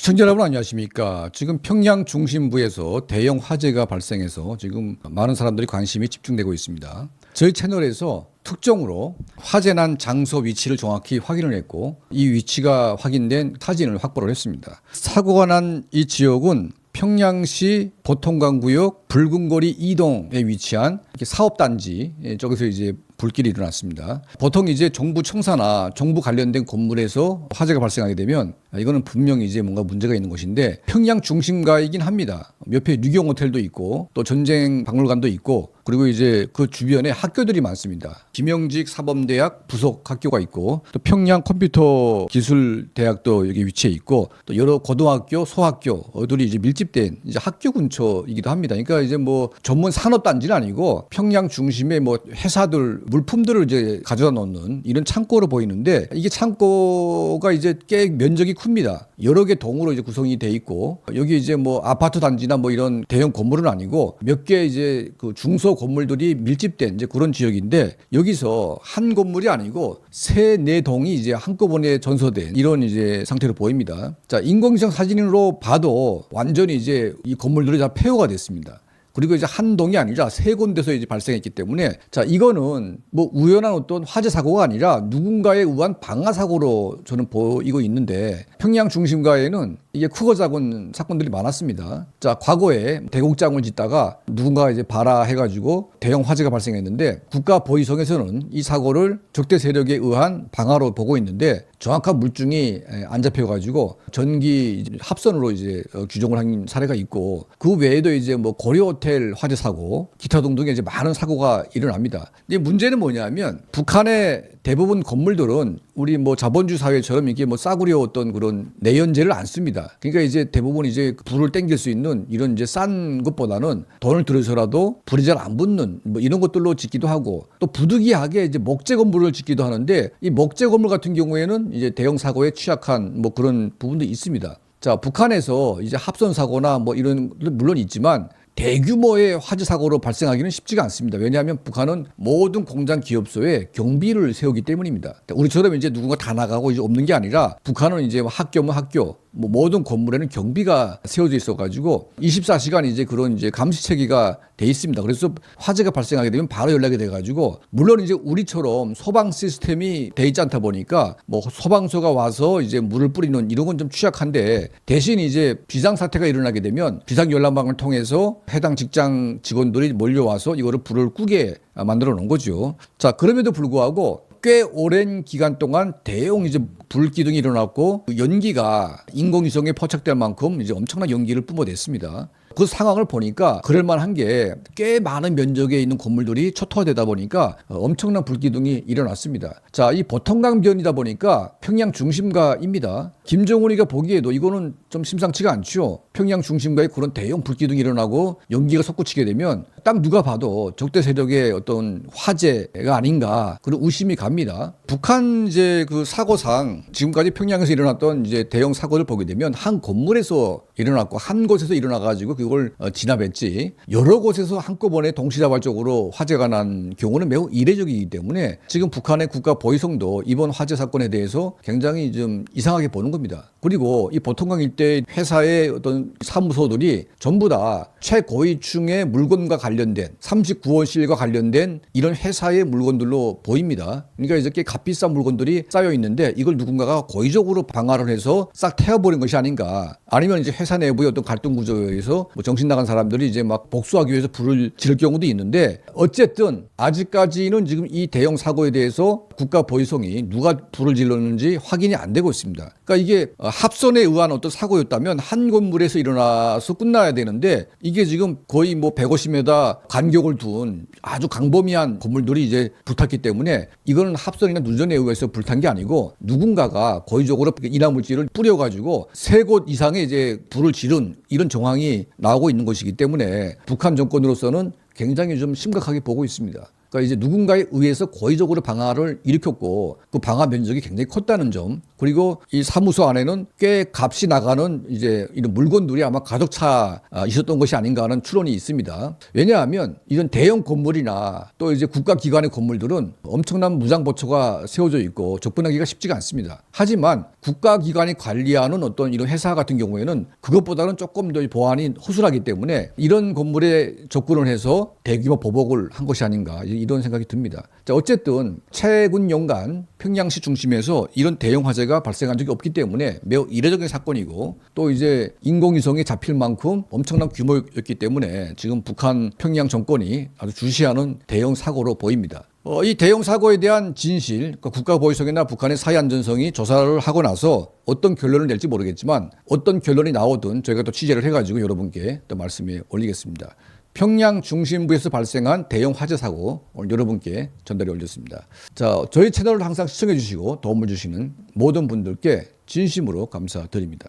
시청자 여러분 안녕하십니까. 지금 평양 중심부에서 대형 화재가 발생해서 지금 많은 사람들이 관심이 집중되고 있습니다. 저희 채널에서 특정으로 화재 난 장소 위치를 정확히 확인을 했고 이 위치가 확인된 사진을 확보를 했습니다. 사고가 난 이 지역은 평양시 보통강구역 붉은거리 2동에 위치한 사업단지 저기서 이제 불길이 일어났습니다. 보통 이제 정부 청사나 정부 관련된 건물에서 화재가 발생하게 되면 이거는 분명히 이제 뭔가 문제가 있는 것인데 평양 중심가이긴 합니다. 옆에 류경 호텔도 있고 또 전쟁 박물관도 있고 그리고 이제 그 주변에 학교들이 많습니다. 김영직 사범대학 부속 학교가 있고 또 평양 컴퓨터 기술대학도 여기 위치해 있고 또 여러 고등학교, 소학교들이 이제 밀집된 이제 학교 근처이기도 합니다. 그러니까 이제 뭐 전문 산업단지는 아니고 평양 중심에 뭐 회사들 물품들을 이제 가져다 놓는 이런 창고로 보이는데 이게 창고가 이제 꽤 면적이 큽니다. 여러 개 동으로 이제 구성이 돼 있고 여기 이제 뭐 아파트 단지나 뭐 이런 대형 건물은 아니고 몇 개 이제 그 중소 건물들이 밀집된 이제 그런 지역인데 여기서 한 건물이 아니고 세 네 동이 이제 한꺼번에 전소된 이런 이제 상태로 보입니다. 자, 인공위성 사진으로 봐도 완전히 이제 이 건물들이 다 폐허가 됐습니다. 그리고 이제 한 동이 아니라 세 군데서 이제 발생했기 때문에 자, 이거는 뭐 우연한 어떤 화재 사고가 아니라 누군가에 의한 방화 사고로 저는 보이고 있는데 평양 중심가에는 이게 크고 작은 사건들이 많았습니다. 자, 과거에 대곡장을 짓다가 누군가가 이제 발화해가지고 대형 화재가 발생했는데 국가보위성에서는 이 사고를 적대 세력에 의한 방화로 보고 있는데 정확한 물증이 안 잡혀가지고 전기 합선으로 이제 규정을 한 사례가 있고 그 외에도 이제 뭐 고려호텔 화재 사고 기타 등등의 이제 많은 사고가 일어납니다. 근데 문제는 뭐냐면 북한의 대부분 건물들은 우리 뭐 자본주의 사회처럼 이게 뭐 싸구려 어떤 그런 내연재를 안 씁니다. 그러니까 이제 대부분 이제 불을 땡길 수 있는 이런 이제 싼 것보다는 돈을 들여서라도 불이 잘 안 붙는 뭐 이런 것들로 짓기도 하고 또 부득이하게 이제 목재 건물을 짓기도 하는데 이 목재 건물 같은 경우에는 이제 대형 사고에 취약한 뭐 그런 부분도 있습니다. 자, 북한에서 이제 합선 사고나 뭐 이런 물론 있지만 대규모의 화재 사고로 발생하기는 쉽지가 않습니다. 왜냐하면 북한은 모든 공장 기업소에 경비를 세우기 때문입니다. 우리처럼 이제 누군가 다 나가고 이제 없는 게 아니라 북한은 이제 학교면 학교, 뭐 모든 건물에는 경비가 세워져 있어가지고 24시간 이제 그런 이제 감시 체계가 돼 있습니다. 그래서 화재가 발생하게 되면 바로 연락이 돼가지고 물론 이제 우리처럼 소방 시스템이 돼 있지 않다 보니까 뭐 소방서가 와서 이제 물을 뿌리는 이런 건 좀 취약한데 대신 이제 비상 사태가 일어나게 되면 비상 연락망을 통해서 해당 직장 직원들이 몰려와서 이거를 불을 끄게 만들어 놓은 거죠. 자, 그럼에도 불구하고 꽤 오랜 기간 동안 대형 이제 불기둥이 일어났고 연기가 인공위성에 포착될 만큼 이제 엄청난 연기를 뿜어냈습니다. 그 상황을 보니까 그럴만한 게 꽤 많은 면적에 있는 건물들이 초토화되다 보니까 엄청난 불기둥이 일어났습니다. 자, 이 보통강변이다 보니까 평양 중심가입니다. 김정은이가 보기에도 이거는 좀 심상치가 않죠. 평양 중심가에 그런 대형 불기둥이 일어나고 연기가 솟구치게 되면 딱 누가 봐도 적대 세력의 어떤 화재가 아닌가 그런 의심이 갑니다. 북한 이제 그 사고상 지금까지 평양에서 일어났던 이제 대형 사고를 보게 되면 한 건물에서 일어났고 한 곳에서 일어나가지고 그걸 진압했지 여러 곳에서 한꺼번에 동시다발적으로 화재가 난 경우는 매우 이례적이기 때문에 지금 북한의 국가보위성도 이번 화재 사건에 대해서 굉장히 좀 이상하게 보는 겁니다. 그리고 이 보통강 일대 회사의 어떤 사무소들이 전부 다 최고위층의 물건과 관련된 39호실과 관련된 이런 회사의 물건들로 보입니다. 그러니까 이제 꽤 값비싼 물건들이 쌓여 있는데 이걸 누군가가 고의적으로 방화를 해서 싹 태워버린 것이 아닌가. 아니면 이제 회사 내부의 어떤 갈등 구조에서 뭐 정신 나간 사람들이 이제 막 복수하기 위해서 불을 지를 경우도 있는데 어쨌든 아직까지는 지금 이 대형 사고에 대해서 국가보위성이 누가 불을 질렀는지 확인이 안 되고 있습니다. 그러니까 이게 합선에 의한 어떤 사고였다면 한 건물에서 일어나서 끝나야 되는데 이게 지금 거의 뭐 150m 간격을 둔 아주 광범위한 건물들이 이제 불탔기 때문에 이거는 합선이나 누전에 의해서 불탄 게 아니고 누군가가 고의적으로 인화물질을 뿌려가지고 세 곳 이상의 이제 불을 지른 이런 정황이 나오고 있는 것이기 때문에 북한 정권으로서는 굉장히 좀 심각하게 보고 있습니다. 그러니까 이제 누군가에 의해서 고의적으로 방화를 일으켰고 그 방화 면적이 굉장히 컸다는 점 그리고 이 사무소 안에는 꽤 값이 나가는 이제 이런 물건들이 아마 가득차 있었던 것이 아닌가 하는 추론이 있습니다. 왜냐하면 이런 대형 건물이나 또 이제 국가기관의 건물들은 엄청난 무장보초가 세워져 있고 접근하기가 쉽지가 않습니다. 하지만 국가기관이 관리하는 어떤 이런 회사 같은 경우에는 그것보다는 조금 더 보안이 허술하기 때문에 이런 건물에 접근을 해서 대규모 보복을 한 것이 아닌가 이런 생각이 듭니다. 자, 어쨌든 최근 연간 평양시 중심에서 이런 대형 화재가 발생한 적이 없기 때문에 매우 이례적인 사건이고 또 이제 인공위성이 잡힐 만큼 엄청난 규모였기 때문에 지금 북한 평양 정권이 아주 주시하는 대형 사고로 보입니다. 이 대형 사고에 대한 진실, 그러니까 국가보위성이나 북한의 사회안전성이 조사를 하고 나서 어떤 결론을 낼지 모르겠지만 어떤 결론이 나오든 저희가 또 취재를 해가지고 여러분께 또 말씀에 올리겠습니다. 평양 중심부에서 발생한 대형 화재 사고 오늘 여러분께 전달해 올렸습니다. 자, 저희 채널을 항상 시청해 주시고 도움을 주시는 모든 분들께 진심으로 감사드립니다.